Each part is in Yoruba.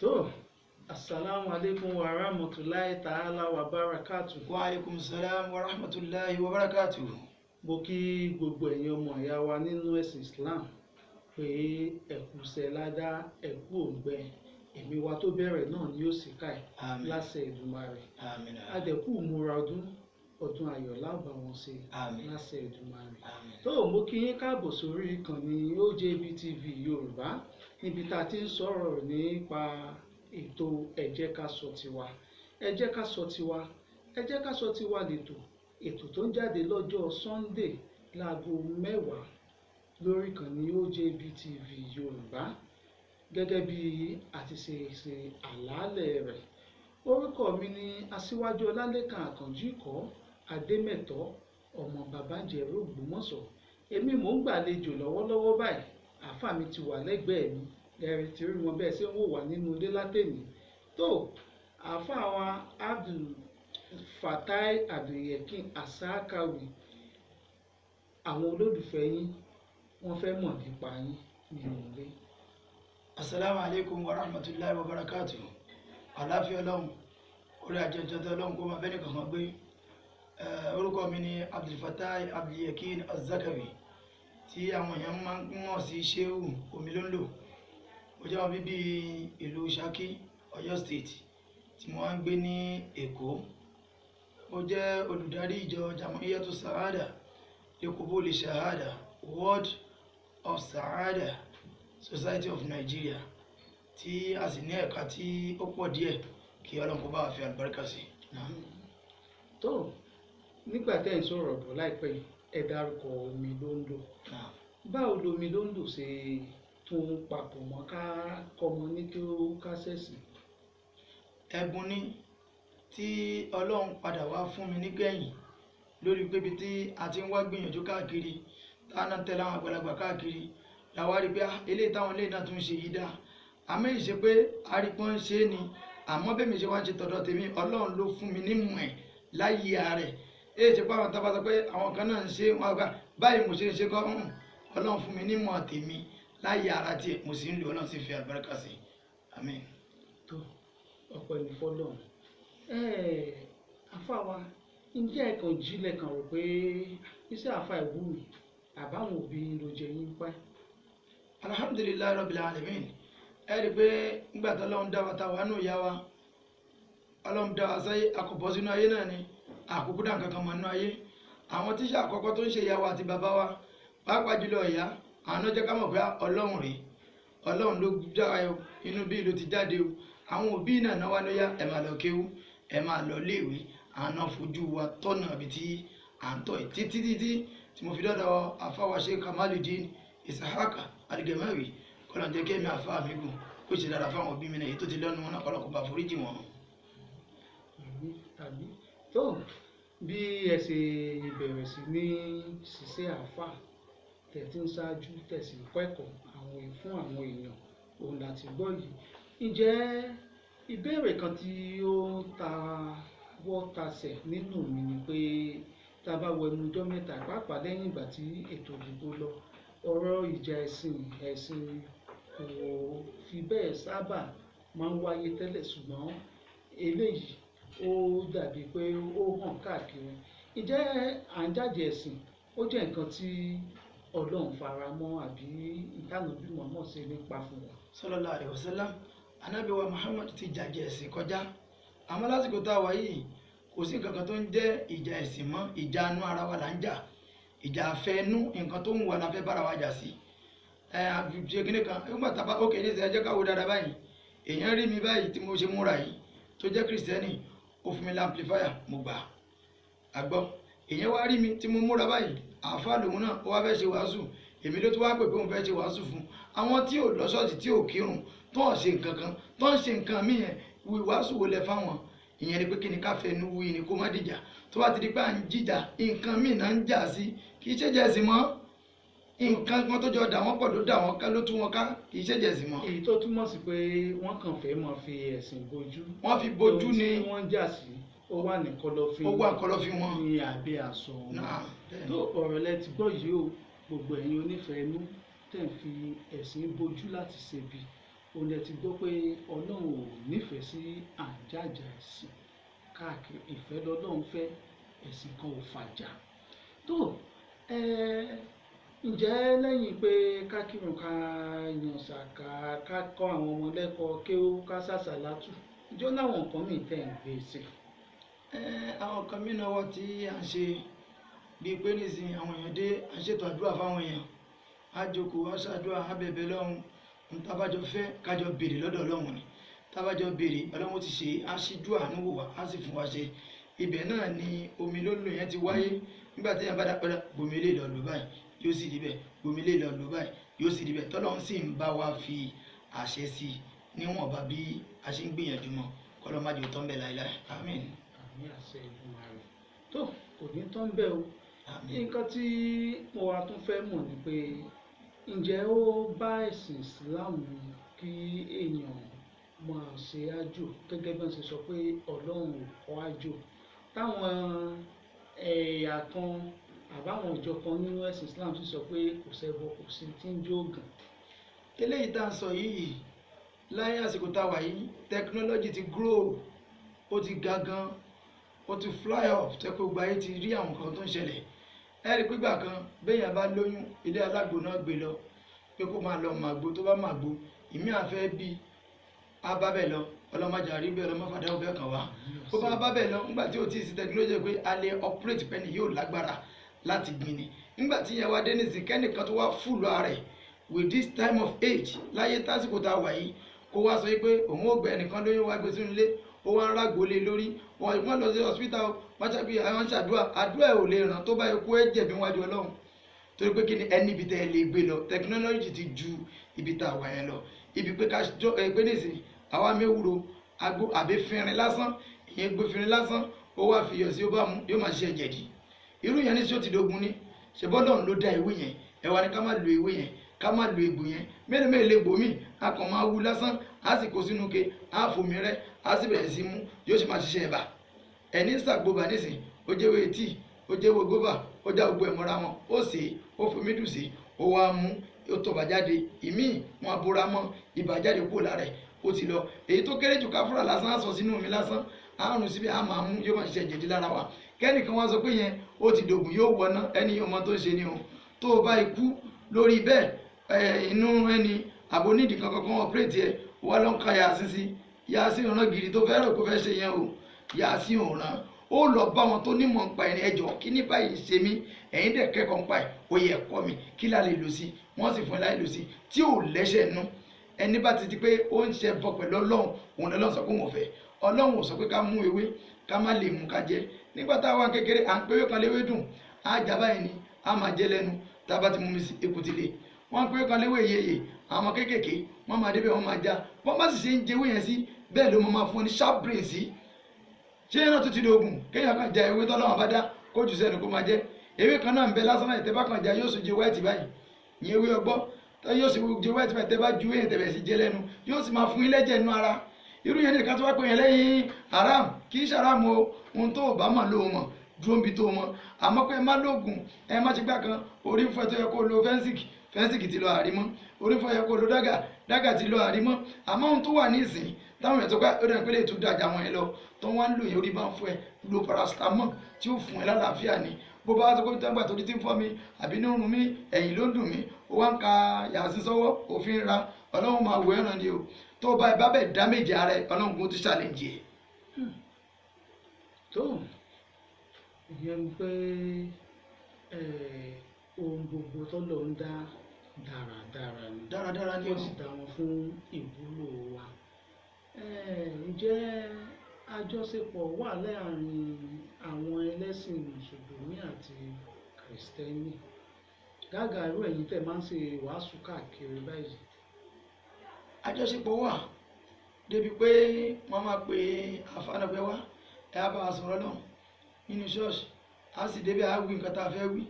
tó assalamu alaikum wa rahmatulahi ta'ala wa barakatu. Wa alaikum salam wa rahmatulahi wa barakatu. Mo kí gbogbo ẹ̀yin ọmọ ìyá wa nínú ẹ̀sìn Islam pé ẹ̀kúṣẹ́ ládá ẹ̀kú òǹgbẹ ẹ̀mí wa tó bẹ̀rẹ̀ náà ni yóò sì ká ẹ̀ láṣẹ Èdùmàrè. Adẹ̀kú múra ọdún ayọ̀ lábà wọn ṣe láṣẹ Èdùmàrè. Tó mo kí yín káàbọ̀ sórí ìkànnì OJBTV Yorùbá níbi tá a ti ń sọ̀rọ̀ nípa ètò ẹ jẹ́ ká sọ tiwa. Ẹ jẹ́ ká sọ tiwa, ẹ jẹ́ ká sọ tiwa lẹ́tọ̀. Ètò tó ń jáde lọ́jọ́ Sunday láago 10 lórí ìkànnì OJBTV Yorùbá gẹ́gẹ́ bí a ti ṣe àlàálẹ̀ rẹ̀. Orúkọ mi ni Asiwaju Olalekan Akanji Ademeto ọmọ Babájẹ̀rú Ògbómọ̀ṣọ́. Èmi mò ń gbàlejò lọ́wọ́lọ́wọ́ báyìí. Àáfà mi ti wà lẹ́gbẹ̀ẹ́ mi lẹ́rìí tí rí wọn bẹ́ẹ̀ ṣé ń wò wá nínú ilé látẹ̀ní. Tó àáfà wa Abdul Fatai Yeqeen Azakawy, àwọn olólùfẹ́ yín wọ́n fẹ́ mọ̀ nípa yín nínú ilé. Assalamu alaikum wa rahmatulahi wa barakatu. Àláfíà Ọlọ́run orí ajẹjẹtẹ Ọlọ́run kó máa bẹ́ẹ̀ nìkan kan gbé. Orúkọ mi ni Abdul Fatai Yeqeen Azakawy tí àwọn èèyàn máa ń mọ̀ sí Sheikh Omilóńlò. Mo jẹ́ ọmọ bíbí ìlú Ṣakí, Ọ̀yọ́ State tí mo wá ń gbé ní Èkó. Mo jẹ́ olùdarí ìjọ Jama'iyatu Sa'ada Likubuli Shahada World of Sa'ada Society of Nigeria tí a sì ní ẹ̀ka tí ó pọ̀ díẹ̀ kí Ọlọ́run kó bá wa fi àlùbáríkà sí. Tó nígbà tẹ́ ń sọ̀rọ̀ bọ̀ láìpẹ́ ẹ dárúkọ Omilóńlò. Báwo l'Omilóńlò ṣe tún papọ̀ mọ́ ká kọ́mọ ní kí ó kásẹ̀sì? Ẹ̀bùn ni tí Ọlọ́run padà wá fún mi nígbẹ̀yìn lórí pé ibi tí a ti ń wá gbìyànjú káàkiri táwọn náà tẹ̀lé àwọn àgbàlagbà káàkiri làwa rí pé eléyìí táwọn eléyìí náà tún ṣe yìí dáa. Àmọ́ ìṣe pé arípọ́n ṣe é ni àmọ́ bẹ́ẹ̀ mi ṣe wá ń ṣe tọ̀dọ̀ tèmi Ọlọ́run ló fún mi nímọ̀ ẹ̀ láyé ààrẹ. Èyí ṣe pé àwọn tá a bá sọ pé àwọn kan náà ń ṣe wọn àgbà báyìí mo ṣe ń ṣe kọ́ Ọlọ́run fún mi nímọ̀ tèmi láyé ara tiẹ̀ mo sì ń lò Ọlọ́run sì fi àlùbáríkà sí. Àmín. Tó ọpẹ́ ní fọ́lọ́run. Àfà wa ǹjẹ́ ẹ kàn jí lẹ́kàn rò pé iṣẹ́ àfà ìwú mi àbáwọn òbí ló jẹ yín pẹ́? Alhamdulillahi rabbil alamin. Ẹ rí i pé nígbà tí Ọlọ́run dá wa ta wà nù ìyá wa Ọlọ́run dá wa sáyé àkọ́bọ̀ sínú ayé náà ni àkókò dá nǹkan kan mọ̀ nínú ayé. Àwọn tíṣà àkọ́kọ́ tó ń ṣe ìyá wa àti bàbá wa pàápàá jùlọ ìyá àwọn náà jẹ́ ká mọ̀ pé Ọlọ́run rèé Ọlọ́run ló dá wa inú bí ló ti jáde o. Àwọn òbí náà náà wá lóyá ẹ máa lọ kéwú ẹ máa lọ léèwé àwọn náà fojú wa tọ́nà ibi tí à ń tọ̀ títí tí mo fi dọ́dọ̀ àfáwà Sheikh Kamaludin Isahaka Ademeto kọ́lọ́n jẹ́ kẹ́mi àfáà mi gùn kó ṣe dára fáwọn òbí mi náà èyí tó ti lọ́nu wọn náà kọ́lọ́n kó bá foríjì wọn. Tó bí ẹ ṣe bẹ̀rẹ̀ sí ní ṣiṣẹ́ àfáà tẹ̀tí ń ṣáájú tẹ̀sí kẹ́kọ̀ọ́ àwọn fún àwọn èèyàn òun láti gbọ́ yìí. Ǹjẹ́ ìbéèrè kan tí ó ta wọ́tasẹ̀ nínú mi ni pé tá a bá wọ ẹnu ọjọ́ mẹ́ta pàápàá lẹ́yìn ìgbà tí ètò ìdìbò lọ ọ̀rọ̀ ìjà ẹ̀sìn kò fi bẹ́ẹ̀ sábà máa ń wáyé tẹ́lẹ̀ ṣùgbọ́n eléyìí ó dàbí pé ó hàn káàkiri. Ǹjẹ́ à ń jáde ẹ̀sìn ó jẹ́ nǹkan tí Ọlọ́run fara mọ́ àbí ìtànà bí Muhammad ṣe nípa fún wa? Sallallahu alaihi wasallam Ànábì wa Muhammad ti jàjẹ́ ẹ̀sìn kọjá. Àmọ́ lásìkò tá a wà yìí kò sí nǹkan kan tó ń jẹ́ ìjà ẹ̀sìn mọ́. Ìjà anú ara wa là ń jà, ìjà àfẹnú nǹkan tó ń wà la fẹ́ bára wa jà sí. Àfìṣe kíní kan nígbà tá a bá ókè ní ìṣẹ́jẹ́ káwọ́ dáadáa báyìí èèyàn rí mi báyìí tí mo ṣe múra yìí tó jẹ́ kìrìsìtẹ́nì ó fún mi lámplifáyà mo gbà á gbọ́. Èèyàn wá rí mi tí mo múra báyìí àáfàá lòun náà ó wá fẹ́ ṣe wàásù èmi ló tún wá pè pé òun fẹ́ ṣe wàásù fún àwọn tí ò lọ ṣọ́ọ̀ṣì tí ò kírun tó ń ṣe nǹkan kan tó ń ṣe nǹkan míì yẹn wàásù wo lẹ fáwọn. Ìyẹn ni pé kí ni ká fẹnu wí ni kó má dìjà tó bá ti di pé à ń jíjà nǹkan míì náà ń jà sí kì í ṣe jẹ̀sìn mọ́. Nǹkan kan tó jọ dà wọ́n pọ̀ ló dà wọ́n ká ló tú wọn ká kì í ṣe jẹ̀sìn mọ́. Èyí tó túmọ̀ sí pé wọ́n kàn fẹ́ máa fi ẹ̀sìn bojú. Wọ́n fi bojú ni wọ́n ń jà sí ó wà ní kọ̀lọ̀fín. Ó wà kọ̀lọ̀fín wọn ní abẹ́ aṣọ wọn. Tó ọ̀rọ̀ lẹ ti gbọ́ yìí o gbogbo ẹ̀yin onífẹ̀ẹ́ inú tẹ̀ ń fi ẹ̀sìn bojú láti ṣebi òun ẹ ti gbọ́ pé ọlọ́run ò nífẹ̀ẹ́ sí àjàjà ẹ̀sìn káàkiri, ìfẹ́ lọ́lọ́run fẹ́, ẹ̀sìn kan ò fàjà. tó ǹjẹ́ lẹ́yìn pé ká kírun ká yan sàká ká kọ́ àwọn ọmọ lẹ́kọ̀ọ́ kí ó ká sàsàlátù, ìjọ láwọn nǹkan míì tẹ̀ ń gbé sí. àwọn kan mí náà wọ́n tí à ń ṣe bíi pé nísìnyí àwọn èèyàn dé à ń ṣètò àdúrà fáwọn èèyàn, á jókòó á ṣàdúrà á bẹ̀bẹ̀ lọ́hùn, ohun tábàjọ fẹ́ kájọ béèrè lọ́dọ̀ ọlọ́run ni, tábàjọ béèrè ọlọ́run ti ṣe á ṣíjú àánú wò wá á sì fún wa ṣe. ibẹ̀ náà ni omi lólò yẹn ti wáyé. nígbà tí yẹn bá dápẹ́ gbomi lè lọ lò báyìí yóò sì rí bẹ́ẹ̀, gbomi lè lọ lò báyìí yóò sì rí bẹ́ẹ̀, tọ́lọ́run sì ń bá wa fi àṣẹ sí i níwọ̀nba bí a ṣe ń gbìyànjú mọ́, kọ́lọ́ má jẹ́ ó tán bẹ́ẹ̀ láéláé. àmín. àmín àṣẹ ìgbìmọ̀ rẹ̀. tó kò ní tán bẹ́ẹ̀ o. nǹkan tí mo wá tún fẹ́ mọ̀ ni pé ǹjẹ́ ó bá ẹ̀sìn ìsìláàmù kí èèyàn máa ṣe àjò gẹ́gẹ́ bí wọ́n ṣe sọ pé ọlọ́run ò kọ́ àjò, táwọn ẹ̀yà kan àbáwọn ìjọ kan nínú ẹ̀sìn Islam sì sọ pé kò ṣẹbọ kò sí tí ń jó ògàn. eléyìí tá à ń sọ yìí láyé àsìkò tá a wà yìí technology ti grow, ó ti ga gan, ó ti fly up, tẹ́ kó gba ayé ti rí àwọn nǹkan tó ń ṣẹlẹ̀. ẹ rí pígbà kan béèyàn bá lóyún ilé alágbo náà gbé lọ pé kó máa lọ màgbo, tó bá màgbo ìmí àfẹ́ bí a bá bẹ̀ lọ, ọlọ́mọdé àríbẹ̀ ọlọ́mọfàdé ọbẹ̀ kan wá, ó bá bẹ̀ lọ nígbà tí ó ti sí technology pé a lè operate pẹ́ni yóò lágbára láti gbin ni. nígbà tí yẹn wá dé nísìnyí kẹ́nìkan tó wá fúlù ara ẹ̀ with this time of age láyé tásìkò tá a wà yìí kó wá sọ pé òun ò gbẹ ẹnìkan lóyún wá gbé sínú ilé, ó wá ń rágbo lé lórí, wọ́n lọ sí hospital wọ́n ṣàbí àwọn ṣàdúrà, àdúrà ẹ̀ ò lè ràn tó bá yẹ kó ẹ̀ jẹ̀bi wájú ọlọ́run, torí pé kí ni ẹni ibi tẹ́ ẹ lè gbé lọ technology ti ju ibi tá a wà yẹn lọ. ibi pé ká jọ pé nísìnyí àwa mẹ́wúro agbó àbí fínrin lásán, ìyẹn gbé fínrin lásán ó wá fi yọ̀ sí ó bá mú yóò máa ṣe ẹ̀jẹ̀ dì. irú yẹn ní sí ó ti dogun ní ṣèbọ́dọ̀ ló dá ewé yẹn, ẹ wá ní ká má lo ewé yẹn ká má lo egbò yẹn, mélòó mélòó egbò míì a kàn máa wú lásán, á sì kó sínú ke á fomi rẹ á sì bẹ̀rẹ̀ sí mú yóò sì máa ṣiṣẹ́ ẹ̀bà. ẹni sàgbóbà nísìn ó jẹ́wé tíì ó jẹ́wé góbà ó já gbogbo ẹ̀ mọ́ra wọn ó sè é ó fomi dùn sí ó wá mú ó tọ̀bà jáde, ìmíì wọn abora mọ́ ibà jáde kúrò lára ẹ̀ ó ti lọ. èyí tó kéré jù káfúrà lásán á sọ sínú omi lásán àrùn síbi á máa mú yóò máa ṣiṣẹ́ jẹ̀dí lára wa. kẹ́nìkan wá sọ pé yẹn ó ti dògùn yóò wọná, ẹni yóò mọ tó ń ṣe ni o. tó o bá ikú lórí bẹ́ẹ̀ inú ẹni àbò nídìí kankan kan ọ̀pẹ́rẹ́tì ẹ̀ wá ló ń ka yàásín sí yàásín ọ̀ràn gidi tó fẹ́ràn kó fẹ́ ṣe yẹn o, yàásín ọ̀ràn ó lọ bá wọn tó nímọ̀ ń pa ẹni ẹjọ́ kí ní báyìí ṣe mí ẹ̀yin dẹ̀ kẹ́kọ̀ọ́ ń pa ẹ̀ ó yẹ ẹ̀kọ́ mi kí la lè lò sí, wọ́n sì fún ẹ láì lò sí tí ò lẹ́sẹ̀ nú. ẹni bá ti di pé ó ń ṣe bọ pẹ̀lú ọlọ́run, òun lọ́lọ́run sọ pé wọ́n fẹ́, ọlọ́run ò sọ pé ká mú ewé ká má lè mú ká jẹ. nígbà táwa kékeré à ń pé ewé kan léwé dùn á jà báyìí ni á máa jẹ lẹ́nu tá a bá ti mú mi sí èkúté lé. wọ́n pé ewé kan léwé yeye àwọn kéékèèké wọ́n máa débẹ̀ wọ́n máa já, bọ́n bá sì ṣe ń jẹ ewé yẹn sí bẹ́ẹ̀ ló máa fún ní sharp brain sí. ṣé yẹn náà tó ti di oògùn kéèyàn kan ja ewé tọ́lọ́wọ́n bá dá kó jù sẹ́nu kó máa jẹ. ewé kan náà ń bẹ lásán náà ìtẹ́bá kan já yóò sùn jẹ white báyìí ní ewé ọgbọ́ tó yóò sì jẹ white báyìí tẹ́ bá ju èyàn tẹ̀bẹ̀ sí jẹ lẹ́nu yóò sì máa fún ilé jẹ nínú ara. irú yẹn nìkan tó wá pé yẹn lẹ́yìn haram kì í ṣe haram o, ohun tó bá mọ̀ ló mọ̀ dúró níbi tó mọ̀, àmọ́ pé ẹ má lóògùn ẹ má ṣe gbà kan orí fún ẹ tó yẹ kó lo fẹ́ǹsìkì ti lọ àrímọ́, orí fún ẹ yẹ kó lo dágà ti lọ àrímọ́. àmọ́ ohun tó wà ní ìsìn táwọn èèyàn tó gbà ó dẹ̀ pé lè tún dàjà wọn yẹn lọ tó wá ń lò yẹn orí bá ń fún ẹ lo paracetamol tí ó fún ẹ lálàáfíà ni. bó bá sọ pé nígbà tó di tí ń fọ́ mi àbí ní òórùn mi ẹ̀yìn ló ń dùn mí ó wá ń ka yàásí sọ́wọ́ òfin ra ọlọ́run máa wọ ẹ̀ràn ni o. tó bá ibà bẹ̀ dá méjì ara ẹ̀ ọlọ́run kò ti ṣàlẹ̀jì ẹ̀. tó ìyẹn ń pé ohun gbogbo tọ́lọ̀ ń dá dáradára ni ó sì dá wọn fún ìwúlò wa. ǹjẹ́ àjọṣepọ̀ wà láàrin àwọn ẹlẹ́sìn mùsùlùmí àti kìrìsìtẹ́nì gágà irú ẹ̀yin tẹ̀ máa ń ṣe wàásù káàkiri báyìí? àjọṣepọ̀ wà débi pé wọ́n máa pe àfànàpẹ́ wá ẹ̀ á bá a sọ̀rọ̀ náà nínú ṣọ́ọ̀ṣì á sì débi á wí nǹkan tá a fẹ́ wí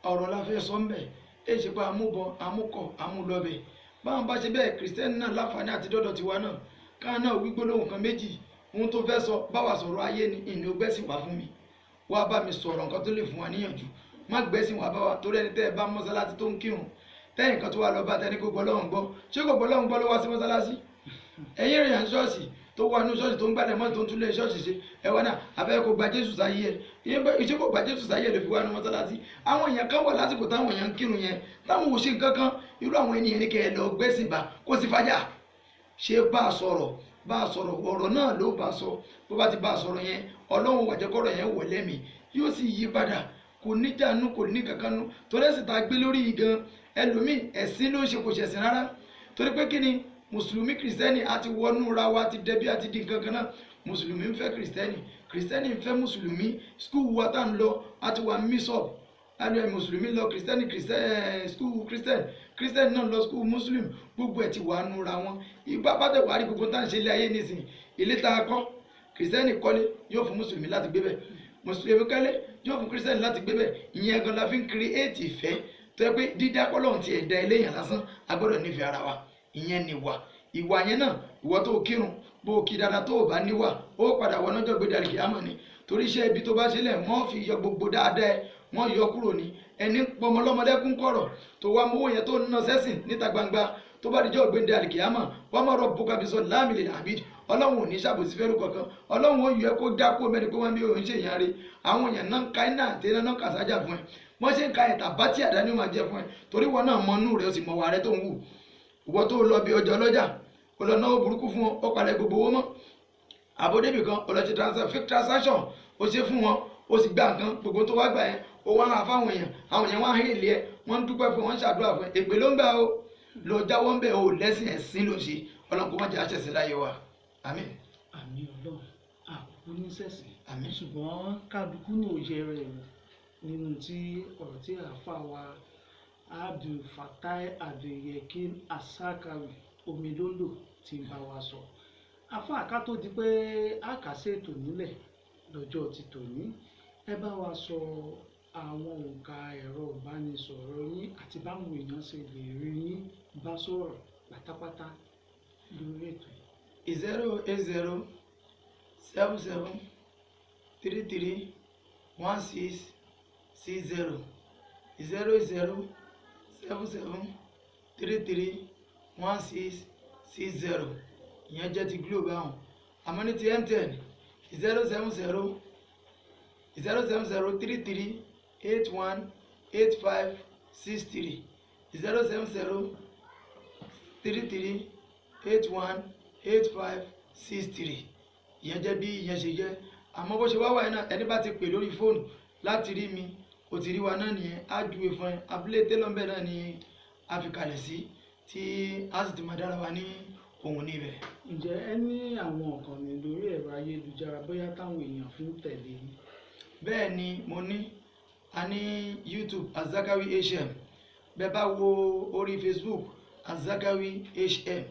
ọ̀rọ̀ la fẹ́ sọ ń bẹ̀ èyí ṣe pé àmúbọ̀ àmúkọ̀ àmúlọ́bẹ̀. báwọn bá ṣe bẹ́ẹ̀ kìrìsìtẹ́nì náà láǹfààní àti dọ́dọ̀ tiwa náà káà náà wí gbólóhùn kan méjì ohun tó fẹ́ sọ báwa sọ̀rọ̀ ayé ni ìní ó gbẹ́sìn wá fún mi wá bá mi sọ̀rọ̀ nǹkan tó lè fún wa níyànjú má gbẹ́sìn wá bá wa torí ẹni tẹ́ ẹ bá mọ́sálásí tó ń kírun tẹ́yìn kan tó wà lọ bá tẹ́ni kó gbọ́ lọ́hùn gbọ́ ṣé kò gbọ́ lọ́hùn gbọ́ ló wá sí mọ́sálásí ẹ̀yin èèyàn ṣọ́ọ̀ṣì tó wà nínú ṣọ́ọ̀ṣì tó ń gbálẹ̀ mọ́ tó ń túnlé ṣọ́ọ̀ṣì ṣe ẹ̀wọ́ náà abẹ́ kò gba Jésù sáyé ẹ̀ ìṣe kò gba Jésù sáyé ẹ̀ ló fi wá ní mọ́sálásí àwọn èèyàn kan wà lásìkò táwọn èèyàn ń kírun yẹn táwọn ò ṣe nǹkan kan irú àwọn ènìyàn ní kẹ́ ẹ lọ gbẹ́sìn bá kó sì fàjà ṣe bá a sọ̀rọ̀ ọ̀rọ̀ náà ló bá a sọ bó bá ti bá a sọ̀rọ̀ yẹn Ọlọ́run wàjẹ́kọ̀rọ̀ yẹn wọ̀ lẹ́mìí yóò sì yí padà kò ní jànú kò ní kankan nú torí ẹ̀sìn tá a gbé lórí yìí gan ẹlòmíì ẹ̀sìn ló ń ṣe kò ṣẹ̀sìn rárá torí pé kí ni mùsùlùmí kìrìsìtẹ́nì àti wọnú ra wa ti dẹbí àti di nǹkan kan náà mùsùlùmí ń fẹ́ kìrìsìtẹ́nì kìrìsìtẹ́nì ń fẹ́ mùsùlùmí skul wa tá ń lọ àti wà mísọ̀p alẹ́ mùsùlùmí lọ kìrìsìtẹ́nì skul kìrìsìtẹ́nì náà lọ skul mùsùlùmí gbogbo ẹ̀ ti wà nú ra wọn ìgbà pátẹ̀ wà rí gbogbo tá à ń ṣe ilé ayé nísìnyí ilé tá a kọ́ kìrìsìtẹ́nì kọ́lé yóò fún mùsùlùmí láti gbé bẹ̀ mùsùlùmí kọ́lé yóò fún kìrìsìtẹ́nì láti gbé bẹ̀ ìyẹn gan la fi ń create ìfẹ́ tó yẹ pé dídá Ọlọ́run ti ẹ̀dá eléyàn lásán a gbọ́dọ̀ nífẹ̀ẹ́ ara wa ìyẹn ni ìwà yẹn náà ìwọ tó kírun bó kí dáadáa tó o bá níwà ó padà wọ lọ́jọ́ gbé dàrí kìámọ̀ ni torí iṣẹ́ ibi tó bá ṣe lẹ̀ wọ́n fi yọ gbogbo dáadáa ẹ wọ́n yọ kúrò ní ẹni pọmọlọ́mọdẹ́kùn kọ̀rọ̀ tó wá mowó yẹn tó ná sẹ́sìn níta gbangba tó bá dijọ́ gbé dàrí kìámọ̀ wọ́n máa rọ bùkà bí sọ láàmìlì àbíd Ọlọ́run ò ní ṣàbòsí fẹ́rù kankan Ọlọ́run ó yọ ẹ kó dá kó mẹ́rin pé wọ́n bí òun ṣe yàn rí àwọn èèyàn náà ń ka iná àti iná náà kàṣájà fún ẹ wọ́n ṣe ń ka ẹ̀tà bá tí àdáni ó máa jẹ fún ẹ torí wọn náà mọ inú rẹ ó sì mọ wà rẹ tó ń wù ìwọ tó lọ bí ọjọ́ ọlọ́jà olọ́nàwó burúkú fún wọn ó palẹ̀ gbogbo owó mọ́ àbódébì kan ọlọ́tí fake transaction ó ṣe fún wọn ó sì gba nǹkan gbogbo tó wá gbà yẹn ó wá hàn fáwọn èèyàn àwọn èèyàn wá hàn èlé ẹ wọ́n ń dúpẹ́ fún wọn ń ṣàdúrà fún ẹ èpè ló ń gbà ó lọ jáwọ́ ń bẹ̀ ó lẹ́sìn ẹ̀sìn ló ṣe Ọlọ́run kó má jẹ́ àṣẹ̀sìn láyé wa àmín. àmín Ọlọ́run àkókò ní sẹ̀sìn àmín ṣùgbọ́n kálukú ní òye rẹ̀ nínú tí ọ̀rọ̀ tí àáfà wa Abdul Fatai Yeqeen Azakawy omilolo ti bá wa sọ àáfà ká tó di pé àkàṣe ètò nílẹ̀ lọ́jọ́ ti tòní ẹ bá wa sọ àwọn òǹkà ẹ̀rọ ìbánisọ̀rọ̀ yín àti báwọn èèyàn ṣe lè rí yín bá sọ̀rọ̀ pátápátá lórí ètò yìí. 080 77 33 16 60 080 77 33 16 60 ìyẹn jẹ́ ti Glo báwọn àmọ́ ní ti MTN 070 33 81 85 63 070 33 81 85 63 ìyẹn jẹ́ bí ìyẹn ṣe jẹ́ àmọ́ bó ṣe wá wáyé náà ẹni bá ti pè lórí fóònù láti rí mi kò ti rí wa náà nìyẹn á júwe fún ẹ abúlé tẹ́lọ̀mbẹ́ náà ni a fi kalẹ̀ sí tí a sì ti máa dára wa ní òun níbẹ̀. ǹjẹ́ ẹ ní àwọn ọ̀kànnì lórí ẹ̀rọ ayélujára bóyá táwọn èèyàn fi ń tẹ̀lé yín? bẹ́ẹ̀ ni mo ní a ní YouTube Azakawy HM bẹ́ẹ̀ bá wo orí Facebook Azakawy HM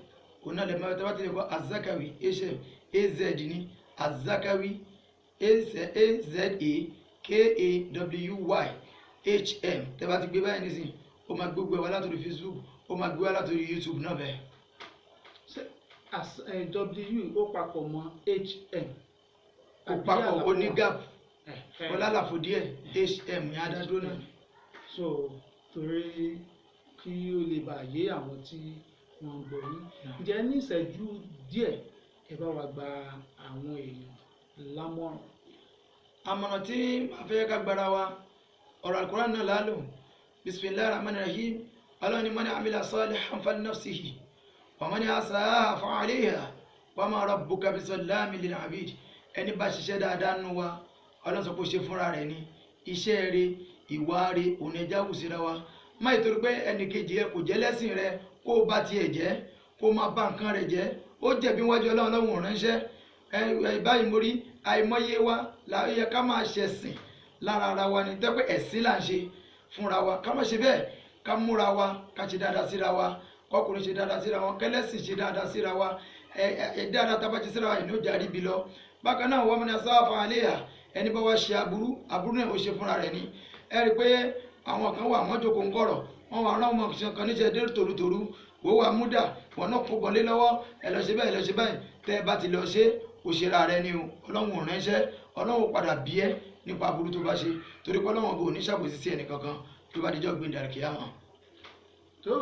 òun náà lè máa tẹ́ bá ti lè kọ́ Azakawy HM AZ ní Azakawy AZAKAWY HM tẹ́ bá ti gbé báyìí nísìnyí ó máa gbogbo ẹ̀ wá látòrí Facebook ó máa gbé wá látòrí YouTube náà bẹ́ẹ̀. W ó papọ̀ mọ́ HM. ó papọ̀ ó ní gap ó lálàfo díẹ̀ HM ní adádó náà. so torí kí ó lè bàyé àwọn tí wọ́n ń gbọ́ yín ǹjẹ́ ní ìṣẹ́jú díẹ̀ ẹ bá wa gba àwọn èèyàn lámọ̀ràn. àmọ̀ràn tí màá fẹ́ ká gbára wa ọ̀rọ̀ Al-Qur'an náà lálò bisimilahi rahman rahim ọlọ́ni mọ́ni amila salihan falinafsihi wa man asaa fa alayha wa ma rabbuka bisallamin lil abid ẹni bá ṣiṣẹ́ dáadáa nù wa ọlọ́run sọ pé ó ṣe fúnra rẹ̀ ni iṣẹ́ rẹ̀ ìwà rẹ̀ òun ẹja kù síra wa má ìtorí pé ẹnì kejì ẹ kò jẹ́ lẹ́sìn rẹ kó o bá tiẹ̀ jẹ́ kó o má bà nǹkan rẹ̀ jẹ́ ó jẹ̀bi wájú ọlọ́run ránṣẹ́ báyìí mo rí àìmọye wa láyé ká máa ṣẹ̀sìn lára ara wa ni tẹ́pẹ́ ẹ̀sìn là ń ṣe fúnra wa ká má ṣe bẹ́ẹ̀ ká múra wa ká ṣe dáadáa síra wa kọkùnrin ṣe dáadáa síra wọn kẹlẹ́sìn ṣe dáadáa síra wa dáadáa tá a bá ṣe síra wa ìní ó járí bi lọ bákan náà wọ́n mú sáfà àléyà ẹni bá wá ṣe aburú náà ó ṣe fúnra rẹ̀ ni ẹ rí i pé àwọn kan wà wọ́n jókòó ń kọ̀rọ̀ wọ́n wà rán ọmọ kan níṣẹ́ dé tòrútòrú wò wá múdà wọn náà kó bọ́lé lọ́wọ́ ẹ lọ ṣe báyìí ẹ lọ ṣe báyìí tẹ́ ẹ bá ti lọ ṣe òṣèré rẹ ni o ọlọ́run ò ránṣẹ́ ọlọ́run padà bí ẹ nípa aburú tó bá ṣe torí pé ọlọ́run kò ní ṣàbòsí sí ẹnì kankan tó bá dijọ́ gbé dàrí kíyámà. tó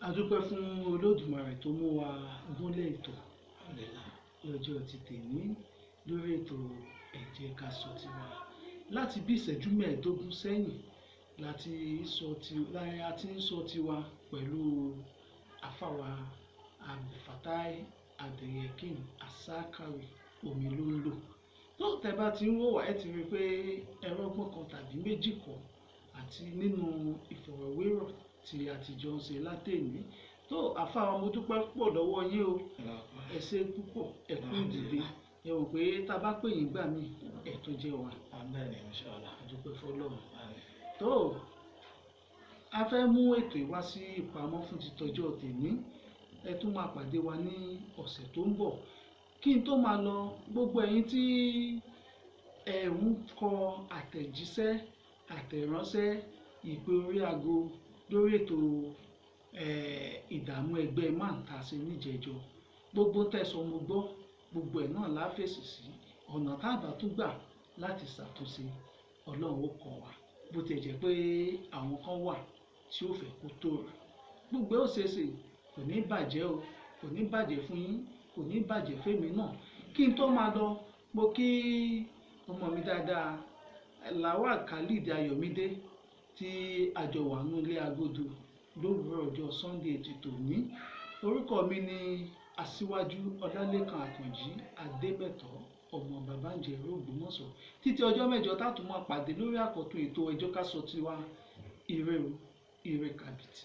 a dúpẹ́ fún Olódùmarè tó mú wa gúnlẹ̀ ètò lọ́jọ́ ti tèmi lórí ètò ẹ jẹ́ ká sọ tiwa láti bí ìṣẹ́jú mẹ́ẹ̀ẹ́dógún sẹ́yìn láti ń sọ tiwa pẹ̀lú àfàwà Fatai Yeqeen Azakawy omi ló ń lò tó tẹ́ bá ti ń wò wá ẹ ti rí i pé ẹ̀rọ ọgbọ́n kan tàbí méjì kọ́ àti nínú ìfọ̀rọ̀wérọ̀ tí a ti jọ ń ṣe látẹ̀ní tó àfàwà mo dúpẹ́ pọ̀ lọ́wọ́ yín o ẹ ṣé púpọ̀ ẹ kú ìdìde ẹ rò pé tá a bá pè yín gbà mí ẹ tó jẹ́ wa a dúpẹ́ fọlọ́run tó a fẹ́ mú ètò ìwá sí ìpamọ́ fún títọ́jọ́ tèmi ẹ tún máa pàdé wa ní ọ̀sẹ̀ tó ń bọ̀ kí n tó máa lọ gbogbo ẹ̀yin tí ẹ ń kọ àtẹ̀jíṣẹ́ àtẹ̀ránṣẹ́ ìpè orí aago lórí ètò ìdààmú ẹgbẹ́ máa ń ta sí níjẹ̀jọ́ gbogbo tẹ̀sán mo gbọ́ gbogbo ẹ̀ náà la fèsì sí ọ̀nà tá a bá tún gbà láti ṣàtúnṣe ọlọ́run ó kọ́ wa bó ti jẹ́ pé àwọn kan wà tí ó fẹ́ kó tó rẹ̀ gbogbo ó ṣeéṣe kò ní bàjẹ́ o kò ní bàjẹ́ fún yín kò ní bàjẹ́ fẹ́mi náà kí n tó máa lọ mo kí ọmọ mi dáadáa Lawal Khalid Ayọ̀mídé tí àjọ wà nínú ilé agodo lówùúrọ̀ ọjọ́ Sunday ti tòní orúkọ mi ni Asiwaju Olalekan Akanji Ademeto ọmọ Babáǹjẹ̀rú Ògbómọ̀ṣọ́ títí ọjọ́ mẹ́jọ tá a tún máa pàdé lórí àkọ́tún ètò ẹ jẹ́ ká sọ tiwa ire o ire kàbìtì.